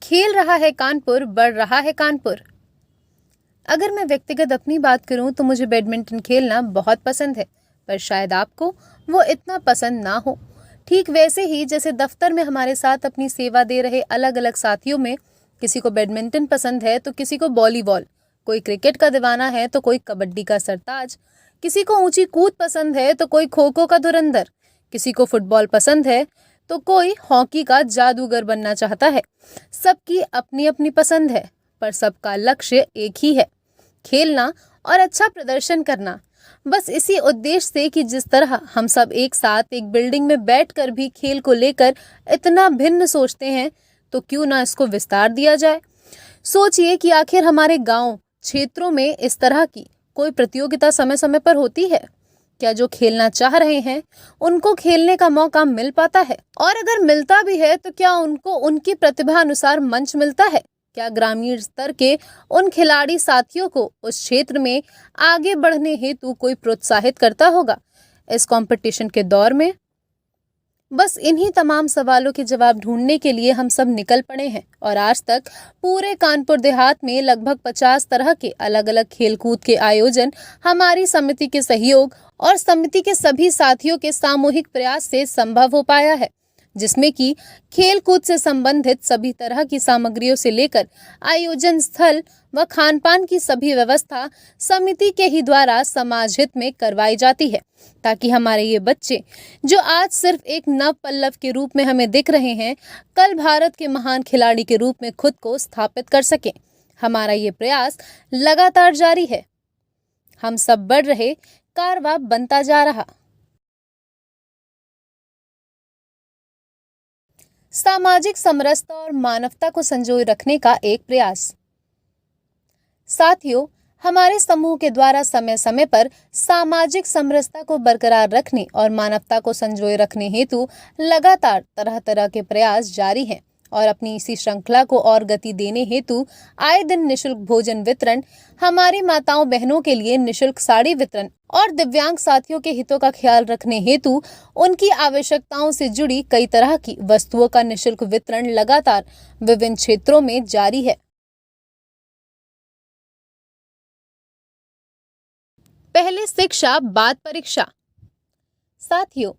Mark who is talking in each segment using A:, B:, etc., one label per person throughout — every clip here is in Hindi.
A: खेल रहा है कानपुर, बढ़ रहा है कानपुर। अगर मैं व्यक्तिगत अपनी बात करूं तो मुझे बैडमिंटन खेलना बहुत पसंद है, पर शायद आपको वो इतना पसंद ना हो। ठीक वैसे ही जैसे दफ्तर में हमारे साथ अपनी सेवा दे रहे अलग अलग साथियों में किसी को बैडमिंटन पसंद है तो किसी को वॉलीबॉल, कोई क्रिकेट का दीवाना है तो कोई कबड्डी का सरताज, किसी को ऊंची कूद पसंद है तो कोई खो खो का धुरंधर, किसी को फुटबॉल पसंद है तो कोई हॉकी का जादूगर बनना चाहता है। सबकी अपनी अपनी पसंद है, पर सबका लक्ष्य एक ही है, खेलना और अच्छा प्रदर्शन करना। बस इसी उद्देश्य से कि जिस तरह हम सब एक साथ एक बिल्डिंग में बैठकर भी खेल को लेकर इतना भिन्न सोचते हैं, तो क्यों ना इसको विस्तार दिया जाए। सोचिए कि आखिर हमारे गांव क्षेत्रों में इस तरह की कोई प्रतियोगिता समय समय पर होती है क्या? जो खेलना चाह रहे हैं उनको खेलने का मौका मिल पाता है? और अगर मिलता भी है तो क्या उनको उनकी प्रतिभा अनुसार मंच मिलता है? क्या ग्रामीण स्तर के उन खिलाड़ी साथियों को उस क्षेत्र में आगे बढ़ने हेतु कोई प्रोत्साहित करता होगा इस कंपटीशन के दौर में? बस इन्हीं तमाम सवालों के जवाब ढूंढने के लिए हम सब निकल पड़े हैं और आज तक पूरे कानपुर देहात में लगभग 50 तरह के अलग अलग खेलकूद के आयोजन हमारी समिति के सहयोग और समिति के सभी साथियों के सामूहिक प्रयास से संभव हो पाया है, जिसमें कि खेल कूद से संबंधित सभी तरह की सामग्रियों से लेकर आयोजन स्थल व खान पान की सभी व्यवस्था समिति के ही द्वारा समाज हित में करवाई जाती है, ताकि हमारे ये बच्चे जो आज सिर्फ एक नव पल्लव के रूप में हमें दिख रहे हैं, कल भारत के महान खिलाड़ी के रूप में खुद को स्थापित कर सकें। हमारा ये प्रयास लगातार जारी है। हम सब बढ़ रहे, कारवां बनता जा रहा। सामाजिक समरसता और मानवता को संजोए रखने का एक प्रयास। साथियों, हमारे समूह के द्वारा समय समय पर सामाजिक समरसता को बरकरार रखने और मानवता को संजोए रखने हेतु लगातार तरह तरह के प्रयास जारी हैं और अपनी इसी श्रृंखला को और गति देने हेतु आए दिन निशुल्क भोजन वितरण, हमारी माताओं बहनों के लिए निशुल्क साड़ी वितरण और दिव्यांग साथियों के हितों का ख्याल रखने हेतु उनकी आवश्यकताओं से जुड़ी कई तरह की वस्तुओं का निशुल्क वितरण लगातार विभिन्न क्षेत्रों में जारी है। पहले शिक्षा, बाद परीक्षा। साथियों,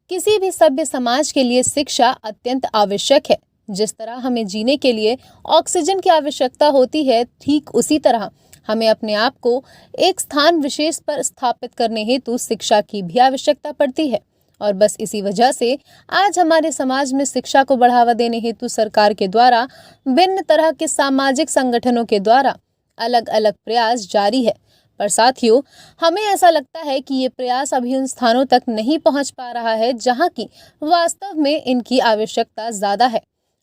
A: किसी भी सभ्य समाज के लिए शिक्षा अत्यंत आवश्यक है। जिस तरह हमें जीने के लिए ऑक्सीजन की आवश्यकता होती है, ठीक उसी तरह हमें अपने आप को एक स्थान विशेष पर स्थापित करने हेतु शिक्षा की भी आवश्यकता पड़ती है। और बस इसी वजह से आज हमारे समाज में शिक्षा को बढ़ावा देने हेतु सरकार के द्वारा भिन्न तरह के सामाजिक संगठनों के द्वारा अलग अलग प्रयास जारी है। पर साथियों, हमें ऐसा लगता है कि ये प्रयास अभी उन स्थानों तक नहीं पहुंच पा रहा है जहां की वास्तव में इनकी आवश्यकता ज्यादा है।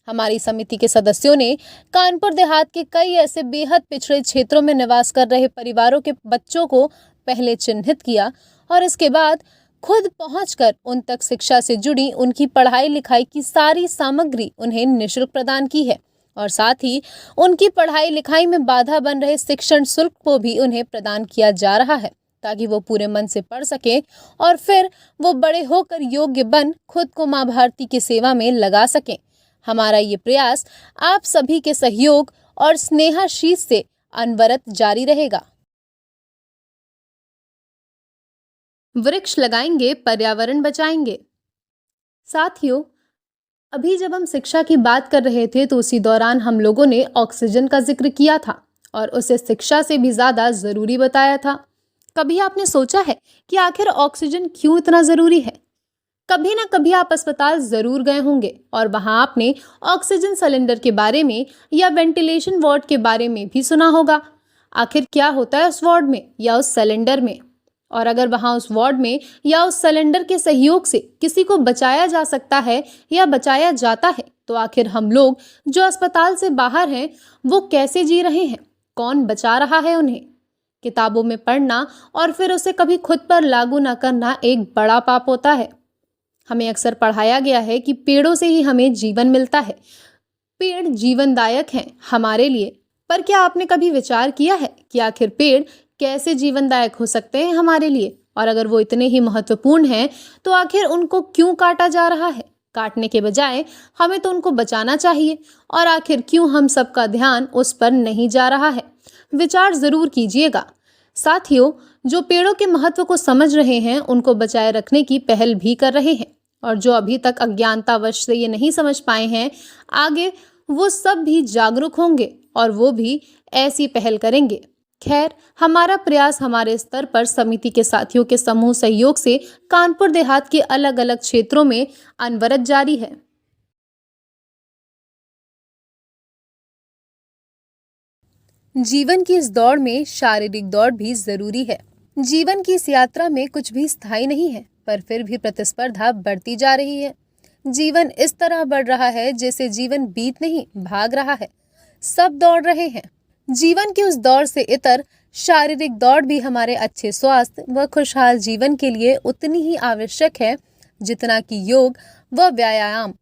A: हमारी समिति के सदस्यों ने कानपुर देहात के कई ऐसे बेहद पिछड़े क्षेत्रों में निवास कर रहे परिवारों के बच्चों को पहले चिन्हित किया और इसके बाद खुद पहुंचकर उन तक शिक्षा से जुड़ी उनकी पढ़ाई लिखाई की सारी सामग्री उन्हें निःशुल्क प्रदान की है और साथ ही उनकी पढ़ाई लिखाई में बाधा बन रहे शिक्षण शुल्क को भी उन्हें प्रदान किया जा रहा है, ताकि वो पूरे मन से पढ़ सके और फिर वो बड़े होकर योग्य बन खुद को मां भारती की सेवा में लगा सकें। हमारा ये प्रयास आप सभी के सहयोग और स्नेहाशीष से अनवरत जारी रहेगा। वृक्ष लगाएंगे, पर्यावरण बचाएंगे। साथियों, अभी जब हम शिक्षा की बात कर रहे थे तो उसी दौरान हम लोगों ने ऑक्सीजन का जिक्र किया था और उसे शिक्षा से भी ज्यादा जरूरी बताया था। कभी आपने सोचा है कि आखिर ऑक्सीजन क्यों इतना जरूरी है? कभी ना कभी आप अस्पताल जरूर गए होंगे और वहां आपने ऑक्सीजन सिलेंडर के बारे में या वेंटिलेशन वार्ड के बारे में भी सुना होगा। आखिर क्या होता है उस वार्ड में या उस सिलेंडर में? और अगर वहां उस वार्ड में या उस सिलेंडर के सहयोग से किसी को बचाया जा सकता है या बचाया जाता है, तो आखिर हम लोग जो अस्पताल से बाहर हैं वो कैसे जी रहे हैं? कौन बचा रहा है उन्हें? किताबों में पढ़ना और फिर उसे कभी खुद पर लागू न करना एक बड़ा पाप होता है। हमें अक्सर पढ़ाया गया है कि पेड़ों से ही हमें जीवन मिलता है, पेड़ जीवनदायक हैं हमारे लिए। पर क्या आपने कभी विचार किया है कि आखिर पेड़ कैसे जीवनदायक हो सकते हैं हमारे लिए? और अगर वो इतने ही महत्वपूर्ण हैं, तो आखिर उनको क्यों काटा जा रहा है? काटने के बजाय हमें तो उनको बचाना चाहिए। और आखिर क्यों हम सबका ध्यान उस पर नहीं जा रहा है? विचार जरूर कीजिएगा। साथियों, जो पेड़ों के महत्व को समझ रहे हैं, उनको बचाए रखने की पहल भी कर रहे हैं, और जो अभी तक अज्ञानतावश से ये नहीं समझ पाए हैं, आगे वो सब भी जागरूक होंगे और वो भी ऐसी पहल करेंगे। खैर, हमारा प्रयास हमारे स्तर पर समिति के साथियों के समूह सहयोग से कानपुर देहात के अलग अलग क्षेत्रों में अनवरत जारी है। जीवन की इस दौड़ में शारीरिक दौड़ भी जरूरी है। जीवन की इस यात्रा में कुछ भी स्थायी नहीं है, पर फिर भी प्रतिस्पर्धा बढ़ती जा रही है। जीवन इस तरह बढ़ रहा है जैसे जीवन बीत नहीं, भाग रहा है। सब दौड़ रहे हैं। जीवन की उस दौड़ से इतर शारीरिक दौड़ भी हमारे अच्छे स्वास्थ्य व खुशहाल जीवन के लिए उतनी ही आवश्यक है जितना कि योग व व्यायाम।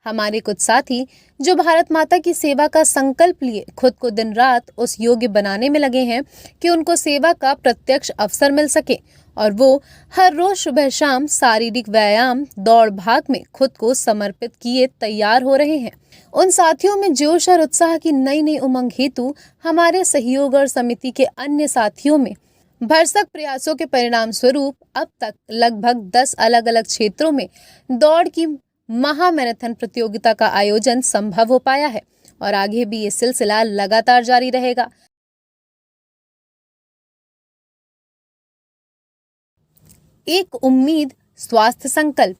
A: हमारे कुछ साथी जो भारत माता की सेवा का संकल्प लिए खुद को दिन रात उस योग्य बनाने में लगे हैं कि उनको सेवा का प्रत्यक्ष अवसर मिल सके, और वो हर रोज सुबह शाम शारीरिक व्यायाम दौड़ भाग में खुद को समर्पित किए तैयार हो रहे हैं। उन साथियों में जोश और उत्साह की नई नई उमंग हेतु हमारे सहयोग और समिति के अन्य साथियों में भरसक प्रयासों के परिणाम स्वरूप अब तक लगभग 10 अलग अलग क्षेत्रों में दौड़ की महा मैराथन प्रतियोगिता का आयोजन संभव हो पाया है, और आगे भी ये सिलसिला लगातार जारी रहेगा। एक उम्मीद, स्वास्थ्य संकल्प।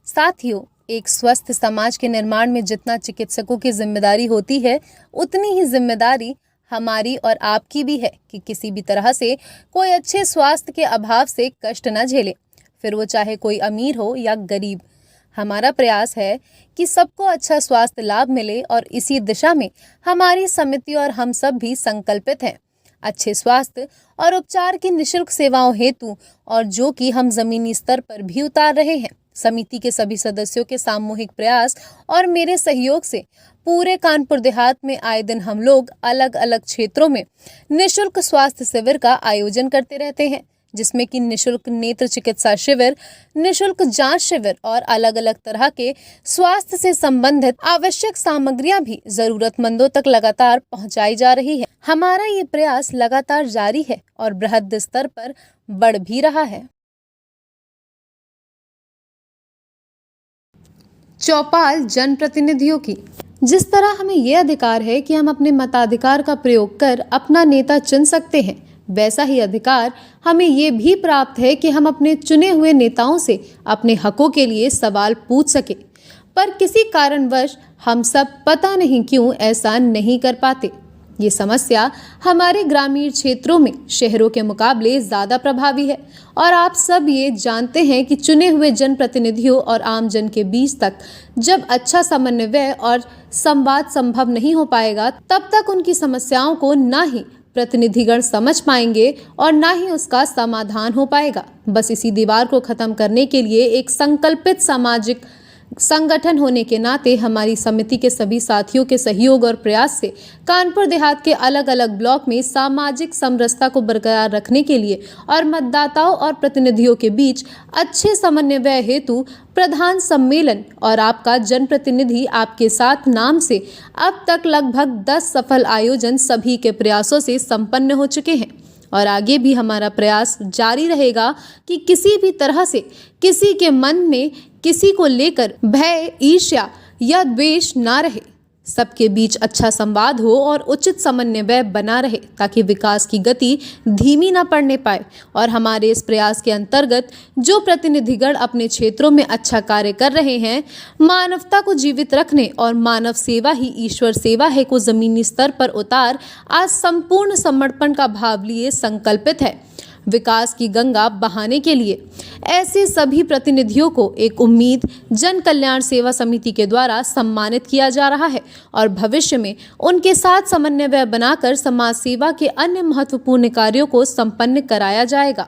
A: साथियों, एक स्वस्थ समाज के निर्माण में जितना चिकित्सकों की जिम्मेदारी होती है, उतनी ही जिम्मेदारी हमारी और आपकी भी है कि किसी भी तरह से कोई अच्छे स्वास्थ्य के अभाव से कष्ट न झेले, फिर वो चाहे कोई अमीर हो या गरीब। हमारा प्रयास है कि सबको अच्छा स्वास्थ्य लाभ मिले, और इसी दिशा में हमारी समिति और हम सब भी संकल्पित हैं। अच्छे स्वास्थ्य और उपचार की निःशुल्क सेवाओं हेतु, और जो कि हम जमीनी स्तर पर भी उतार रहे हैं। समिति के सभी सदस्यों के सामूहिक प्रयास और मेरे सहयोग से पूरे कानपुर देहात में आए दिन हम लोग अलग अलग क्षेत्रों में निःशुल्क स्वास्थ्य शिविर का आयोजन करते रहते हैं, जिसमें कि निःशुल्क नेत्र चिकित्सा शिविर, निःशुल्क जांच शिविर और अलग अलग तरह के स्वास्थ्य से संबंधित आवश्यक सामग्रियां भी जरूरतमंदों तक लगातार पहुंचाई जा रही है। हमारा ये प्रयास लगातार जारी है और बृहद स्तर पर बढ़ भी रहा है। चौपाल जनप्रतिनिधियों की। जिस तरह हमें यह अधिकार है कि हम अपने मताधिकार का प्रयोग कर अपना नेता चुन सकते हैं, वैसा ही अधिकार हमें ये भी प्राप्त है कि हम अपने चुने हुए नेताओं से अपने हकों के लिए सवाल पूछ सके। पर किसी कारणवश हम सब पता नहीं क्यों ऐसा नहीं कर पाते। ये समस्या हमारे ग्रामीण क्षेत्रों में शहरों के मुकाबले ज़्यादा प्रभावी है, और आप सब ये जानते हैं कि चुने हुए जनप्रतिनिधियों और आम जन के बीच तक जब अच्छा समन्वय और संवाद संभव नहीं हो पाएगा, तब तक उनकी समस्याओं को ना ही प्रतिनिधिगण समझ पाएंगे और ना ही उसका समाधान हो पाएगा। बस इसी दीवार को खत्म करने के लिए एक संकल्पित सामाजिक संगठन होने के नाते हमारी समिति के सभी साथियों के सहयोग और प्रयास से कानपुर देहात के अलग अलग ब्लॉक में सामाजिक समरसता को बरकरार रखने के लिए और मतदाताओं और प्रतिनिधियों के बीच अच्छे समन्वय हेतु प्रधान सम्मेलन और आपका जनप्रतिनिधि आपके साथ नाम से अब तक लगभग 10 सफल आयोजन सभी के प्रयासों से संपन्न हो चुके हैं, और आगे भी हमारा प्रयास जारी रहेगा कि किसी भी तरह से किसी के मन में किसी को लेकर भय, ईर्ष्या या द्वेष ना रहे। सबके बीच अच्छा संवाद हो और उचित समन्वय बना रहे, ताकि विकास की गति धीमी ना पड़ने पाए। और हमारे इस प्रयास के अंतर्गत जो प्रतिनिधिगण अपने क्षेत्रों में अच्छा कार्य कर रहे हैं, मानवता को जीवित रखने और मानव सेवा ही ईश्वर सेवा है को जमीनी स्तर पर उतार आज संपूर्ण समर्पण का भाव लिए संकल्पित है। विकास की गंगा बहाने के लिए। ऐसे सभी प्रतिनिधियों को एक उम्मीद जन कल्याण सेवा समिति के द्वारा सम्मानित किया जा रहा है और भविष्य में उनके साथ समन्वय बनाकर समाज सेवा के अन्य महत्वपूर्ण कार्यों को संपन्न कराया जाएगा।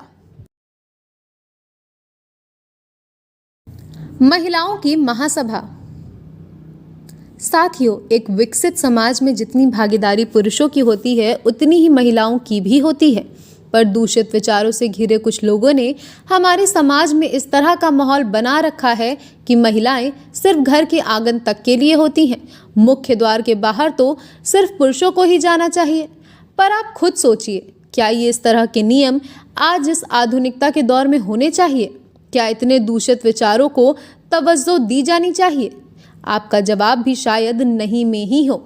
A: महिलाओं की महासभा। साथियों, एक विकसित समाज में जितनी भागीदारी पुरुषों की होती है उतनी ही महिलाओं की भी होती है, पर दूषित विचारों से घिरे कुछ लोगों ने हमारे समाज में इस तरह का माहौल बना रखा है कि महिलाएं सिर्फ घर के आंगन तक के लिए होती हैं। मुख्य द्वार के बाहर तो सिर्फ पुरुषों को ही जाना चाहिए। पर आप खुद सोचिए, क्या ये इस तरह के नियम आज इस आधुनिकता के दौर में होने चाहिए? क्या इतने दूषित विचारों को तवज्जो दी जानी चाहिए? आपका जवाब भी शायद नहीं में ही हो।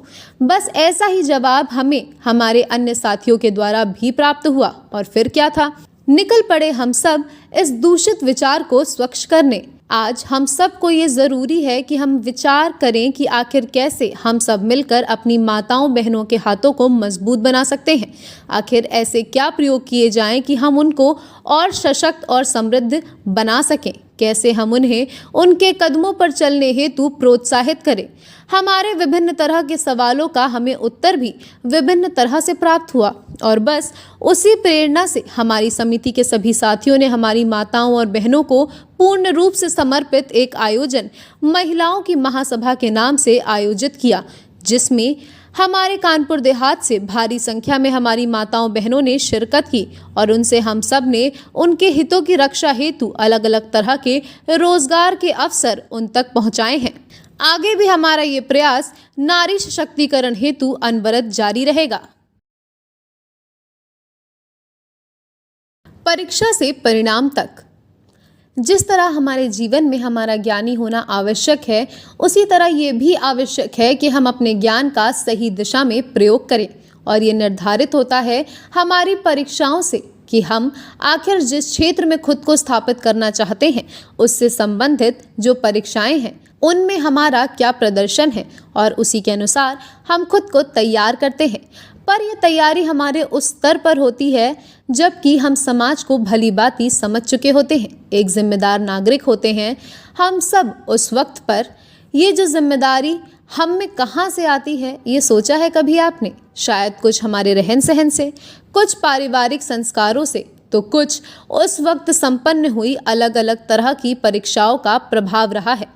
A: बस ऐसा ही जवाब हमें हमारे अन्य साथियों के द्वारा भी प्राप्त हुआ और फिर क्या था, निकल पड़े हम सब इस दूषित विचार को स्वच्छ करने। आज हम सबको ये ज़रूरी है कि हम विचार करें कि आखिर कैसे हम सब मिलकर अपनी माताओं बहनों के हाथों को मजबूत बना सकते हैं। आखिर ऐसे क्या प्रयोग किए जाएं कि हम उनको और सशक्त और समृद्ध बना सकें। कैसे हम उन्हें उनके कदमों पर चलने हेतु प्रोत्साहित करें। हमारे विभिन्न तरह के सवालों का हमें उत्तर भी विभिन्न तरह से प्राप्त हुआ और बस उसी प्रेरणा से हमारी समिति के सभी साथियों ने हमारी माताओं और बहनों को पूर्ण रूप से समर्पित एक आयोजन महिलाओं की महासभा के नाम से आयोजित किया, जिसमें हमारे कानपुर देहात से भारी संख्या में हमारी माताओं बहनों ने शिरकत की और उनसे हम सब ने उनके हितों की रक्षा हेतु अलग अलग तरह के रोजगार के अवसर उन तक पहुंचाए हैं। आगे भी हमारा ये प्रयास नारी सशक्तिकरण हेतु अनवरत जारी रहेगा। परीक्षा से परिणाम तक। जिस तरह हमारे जीवन में हमारा ज्ञानी होना आवश्यक है, उसी तरह ये भी आवश्यक है कि हम अपने ज्ञान का सही दिशा में प्रयोग करें और ये निर्धारित होता है हमारी परीक्षाओं से कि हम आखिर जिस क्षेत्र में खुद को स्थापित करना चाहते हैं उससे संबंधित जो परीक्षाएं हैं उनमें हमारा क्या प्रदर्शन है और उसी के अनुसार हम खुद को तैयार करते हैं। पर यह तैयारी हमारे उस स्तर पर होती है जबकि हम समाज को भली भांति समझ चुके होते हैं, एक जिम्मेदार नागरिक होते हैं हम सब उस वक्त पर। ये जो जिम्मेदारी हम में कहाँ से आती है, ये सोचा है कभी आपने? शायद कुछ हमारे रहन सहन से, कुछ पारिवारिक संस्कारों से, तो कुछ उस वक्त संपन्न हुई अलग अलग तरह की परीक्षाओं का प्रभाव रहा है।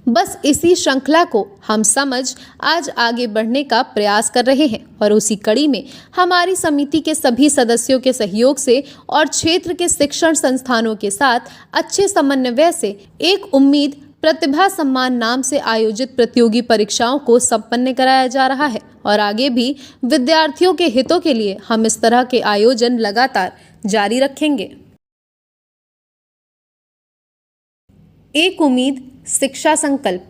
A: बस इसी श्रृंखला को हम समझ आज आगे बढ़ने का प्रयास कर रहे हैं और उसी कड़ी में हमारी समिति के सभी सदस्यों के सहयोग से और क्षेत्र के शिक्षण संस्थानों के साथ अच्छे समन्वय से एक उम्मीद प्रतिभा सम्मान नाम से आयोजित प्रतियोगी परीक्षाओं को संपन्न कराया जा रहा है और आगे भी विद्यार्थियों के हितों के लिए हम इस तरह के आयोजन लगातार जारी रखेंगे। एक उम्मीद शिक्षा संकल्प।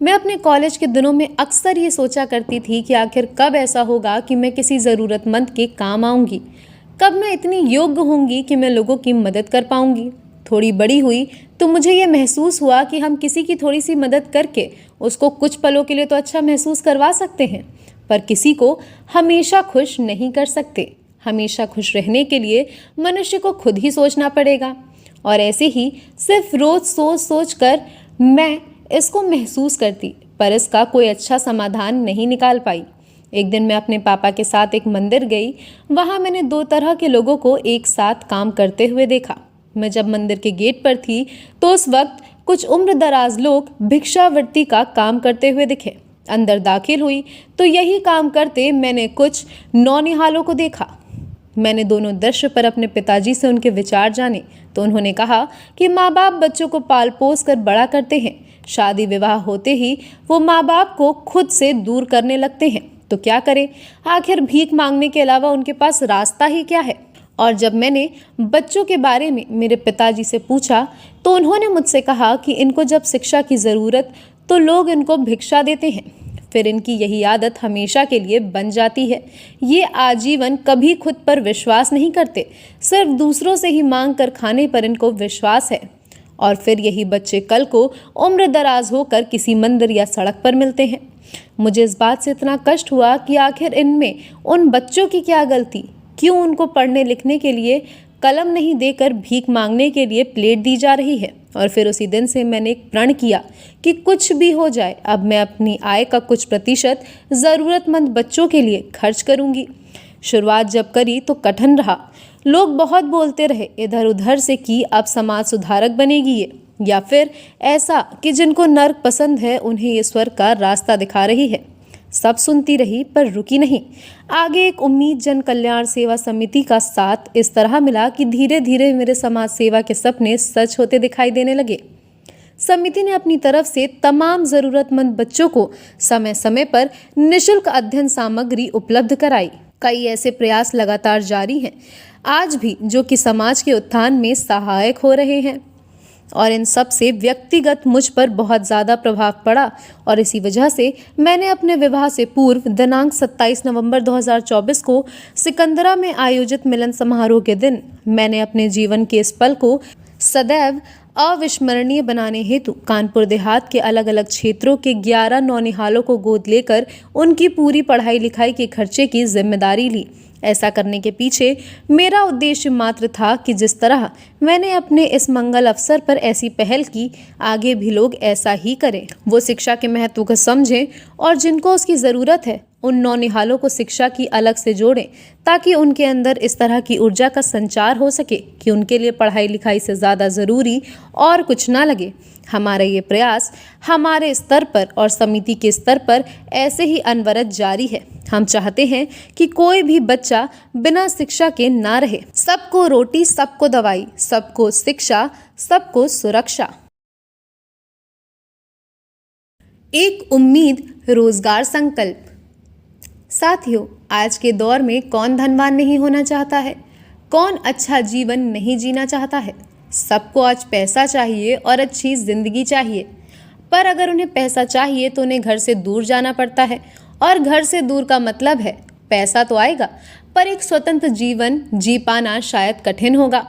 A: मैं अपने कॉलेज के दिनों में अक्सर ये सोचा करती थी कि आखिर कब ऐसा होगा कि मैं किसी ज़रूरतमंद के काम आऊँगी, कब मैं इतनी योग्य होंगी कि मैं लोगों की मदद कर पाऊँगी। थोड़ी बड़ी हुई तो मुझे ये महसूस हुआ कि हम किसी की थोड़ी सी मदद करके उसको कुछ पलों के लिए तो अच्छा महसूस करवा सकते हैं, पर किसी को हमेशा खुश नहीं कर सकते। हमेशा खुश रहने के लिए मनुष्य को खुद ही सोचना पड़ेगा और ऐसे ही सिर्फ रोज सोच सोच कर मैं इसको महसूस करती, पर इसका कोई अच्छा समाधान नहीं निकाल पाई। एक दिन मैं अपने पापा के साथ एक मंदिर गई। वहाँ मैंने दो तरह के लोगों को एक साथ काम करते हुए देखा। मैं जब मंदिर के गेट पर थी तो उस वक्त कुछ उम्र दराज लोग भिक्षावृत्ति का काम करते हुए दिखे। अंदर दाखिल हुई तो यही काम करते मैंने कुछ नौनिहालों को देखा। मैंने दोनों दृश्य पर अपने पिताजी से उनके विचार जाने तो उन्होंने कहा कि माँ बाप बच्चों को पाल पोस कर बड़ा करते हैं, शादी विवाह होते ही वो माँ बाप को खुद से दूर करने लगते हैं, तो क्या करें? आखिर भीख मांगने के अलावा उनके पास रास्ता ही क्या है? और जब मैंने बच्चों के बारे में मेरे पिताजी से पूछा तो उन्होंने मुझसे कहा कि इनको जब शिक्षा की ज़रूरत तो लोग इनको भिक्षा देते हैं, फिर इनकी यही आदत हमेशा के लिए बन जाती है। ये आजीवन कभी खुद पर विश्वास नहीं करते, सिर्फ दूसरों से ही मांग कर खाने पर इनको विश्वास है। और फिर यही बच्चे कल को उम्र दराज होकर किसी मंदिर या सड़क पर मिलते हैं। मुझे इस बात से इतना कष्ट हुआ कि आखिर इनमें उन बच्चों की क्या गलती? क्यों उनको पढ़ने लिखने के लिए कलम नहीं देकर भीख मांगने के लिए प्लेट दी जा रही है। और फिर उसी दिन से मैंने एक प्रण किया कि कुछ भी हो जाए, अब मैं अपनी आय का कुछ प्रतिशत ज़रूरतमंद बच्चों के लिए खर्च करूंगी। शुरुआत जब करी तो कठिन रहा, लोग बहुत बोलते रहे इधर उधर से कि अब समाज सुधारक बनेगी ये, या फिर ऐसा कि जिनको नर्क पसंद है उन्हें ईश्वर का रास्ता दिखा रही है। सब सुनती रही पर रुकी नहीं। आगे एक उम्मीद जन कल्याण सेवा समिति का साथ इस तरह मिला कि धीरे धीरे मेरे समाज सेवा के सपने सच होते दिखाई देने लगे। समिति ने अपनी तरफ से तमाम जरूरतमंद बच्चों को समय समय पर निःशुल्क अध्ययन सामग्री उपलब्ध कराई। कई ऐसे प्रयास लगातार जारी हैं आज भी जो कि समाज के उत्थान में सहायक हो रहे हैं, और इन सब से व्यक्तिगत मुझ पर बहुत ज़्यादा प्रभाव पड़ा। और इसी वजह से मैंने अपने विवाह से पूर्व दिनांक 27 नवंबर 2024 को सिकंदरा में आयोजित मिलन समारोह के दिन मैंने अपने जीवन के इस पल को सदैव अविस्मरणीय बनाने हेतु कानपुर देहात के अलग अलग क्षेत्रों के 11 नौनिहालों को गोद लेकर उनकी पूरी पढ़ाई लिखाई के खर्चे की जिम्मेदारी ली। ऐसा करने के पीछे मेरा उद्देश्य मात्र था कि जिस तरह मैंने अपने इस मंगल अवसर पर ऐसी पहल की, आगे भी लोग ऐसा ही करें। वो शिक्षा के महत्व को समझें और जिनको उसकी ज़रूरत है उन नौनिहालों को शिक्षा की अलग से जोड़ें, ताकि उनके अंदर इस तरह की ऊर्जा का संचार हो सके कि उनके लिए पढ़ाई लिखाई से ज़्यादा ज़रूरी और कुछ ना लगे। हमारा ये प्रयास हमारे स्तर पर और समिति के स्तर पर ऐसे ही अनवरत जारी है। हम चाहते हैं कि कोई भी बच्चा बिना शिक्षा के ना रहे। सबको रोटी, सबको दवाई, सबको शिक्षा, सबको सुरक्षा। एक उम्मीद, रोजगार संकल्प। साथियों, आज के दौर में कौन धनवान नहीं होना चाहता है? कौन अच्छा जीवन नहीं जीना चाहता है? सबको आज पैसा चाहिए और अच्छी जिंदगी चाहिए। पर अगर उन्हें पैसा चाहिए तो उन्हें घर से दूर जाना पड़ता है, और घर से दूर का मतलब है पैसा तो आएगा पर एक स्वतंत्र जीवन जी पाना शायद कठिन होगा।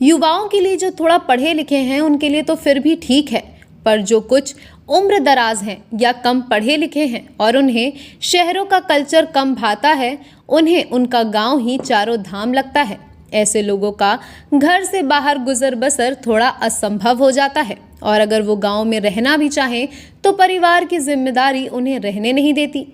A: युवाओं के लिए जो थोड़ा पढ़े लिखे हैं उनके लिए तो फिर भी ठीक है, पर जो कुछ उम्र दराज हैं या कम पढ़े लिखे हैं और उन्हें शहरों का कल्चर कम भाता है, उन्हें उनका गांव ही चारों धाम लगता है। ऐसे लोगों का घर से बाहर गुजर बसर थोड़ा असंभव हो जाता है, और अगर वो गांव में रहना भी चाहें तो परिवार की जिम्मेदारी उन्हें रहने नहीं देती।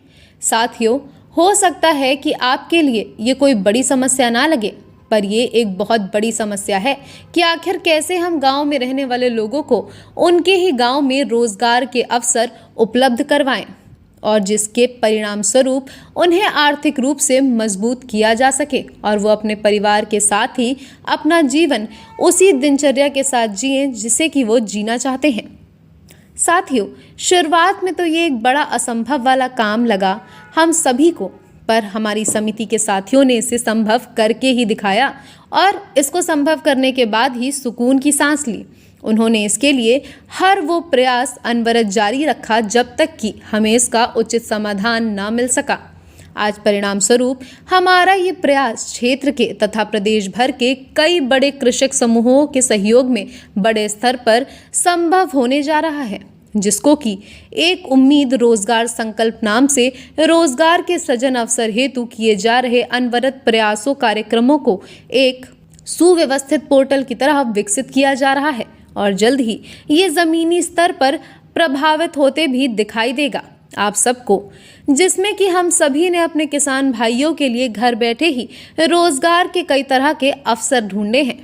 A: साथियों, हो सकता है कि आपके लिए ये कोई बड़ी समस्या ना लगे, पर ये एक बहुत बड़ी समस्या है कि आखिर कैसे हम गांव में रहने वाले लोगों को उनके ही गांव में रोजगार के अवसर उपलब्ध करवाएं, और जिसके परिणाम स्वरूप उन्हें आर्थिक रूप से मजबूत किया जा सके और वो अपने परिवार के साथ ही अपना जीवन उसी दिनचर्या के साथ जिएं जिसे कि वो जीना चाहते हैं। साथियों, शुरुआत में तो ये एक बड़ा असंभव वाला काम लगा हम सभी को, पर हमारी समिति के साथियों ने इसे संभव करके ही दिखाया, और इसको संभव करने के बाद ही सुकून की सांस ली। उन्होंने इसके लिए हर वो प्रयास अनवरत जारी रखा जब तक कि हमें इसका उचित समाधान न मिल सका। आज परिणाम स्वरूप हमारा ये प्रयास क्षेत्र के तथा प्रदेश भर के कई बड़े कृषक समूहों के सहयोग में बड़े स्तर पर संभव होने जा रहा है, जिसको कि एक उम्मीद रोजगार संकल्प नाम से रोजगार के सृजन अवसर हेतु किए जा रहे अनवरत प्रयासों कार्यक्रमों को एक सुव्यवस्थित पोर्टल की तरह विकसित किया जा रहा है, और जल्द ही ये जमीनी स्तर पर प्रभावित होते भी दिखाई देगा आप सबको, जिसमें कि हम सभी ने अपने किसान भाइयों के लिए घर बैठे ही रोजगार के कई तरह के अवसर ढूंढे हैं,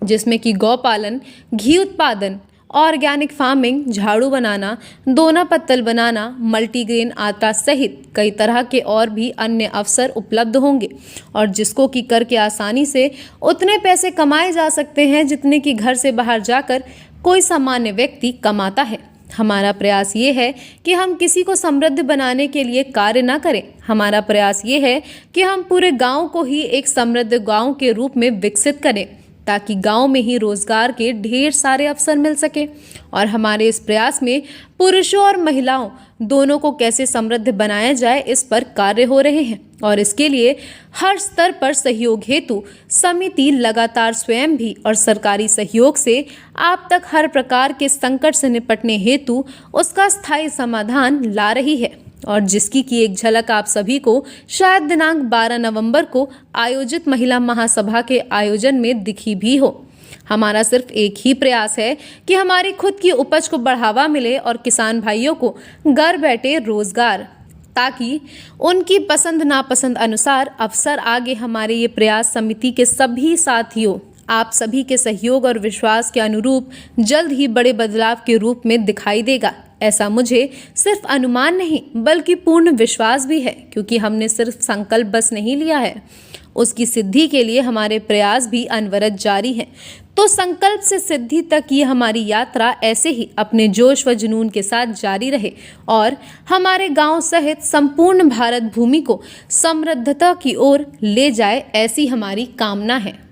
A: जिसमें कि गौपालन, घी उत्पादन, ऑर्गेनिक फार्मिंग, झाड़ू बनाना, दोना पत्तल बनाना, मल्टीग्रेन आटा सहित कई तरह के और भी अन्य अवसर उपलब्ध होंगे, और जिसको कि करके आसानी से उतने पैसे कमाए जा सकते हैं जितने कि घर से बाहर जाकर कोई सामान्य व्यक्ति कमाता है। हमारा प्रयास ये है कि हम किसी को समृद्ध बनाने के लिए कार्य न करें। हमारा प्रयास ये है कि हम पूरे गांव को ही एक समृद्ध गांव के रूप में विकसित करें, ताकि गांव में ही रोजगार के ढेर सारे अवसर मिल सके। और हमारे इस प्रयास में पुरुषों और महिलाओं दोनों को कैसे समृद्ध बनाया जाए, इस पर कार्य हो रहे हैं, और इसके लिए हर स्तर पर सहयोग हेतु समिति लगातार स्वयं भी और सरकारी सहयोग से आप तक हर प्रकार के संकट से निपटने हेतु उसका स्थायी समाधान ला रही है। और जिसकी की एक झलक आप सभी को शायद दिनांक 12 नवंबर को आयोजित महिला महासभा के आयोजन में दिखी भी हो। हमारा सिर्फ एक ही प्रयास है कि हमारी खुद की उपज को बढ़ावा मिले और किसान भाइयों को घर बैठे रोजगार, ताकि उनकी पसंद नापसंद अनुसार अवसर आगे हमारे ये प्रयास समिति के सभी साथियों, आप सभी के सहयोग और विश्वास के अनुरूप जल्द ही बड़े बदलाव के रूप में दिखाई देगा। ऐसा मुझे सिर्फ अनुमान नहीं बल्कि पूर्ण विश्वास भी है, क्योंकि हमने सिर्फ संकल्प बस नहीं लिया है, उसकी सिद्धि के लिए हमारे प्रयास भी अनवरत जारी हैं। तो संकल्प से सिद्धि तक ये हमारी यात्रा ऐसे ही अपने जोश व जुनून के साथ जारी रहे और हमारे गांव सहित संपूर्ण भारत भूमि को समृद्धता की ओर ले जाए, ऐसी हमारी कामना है।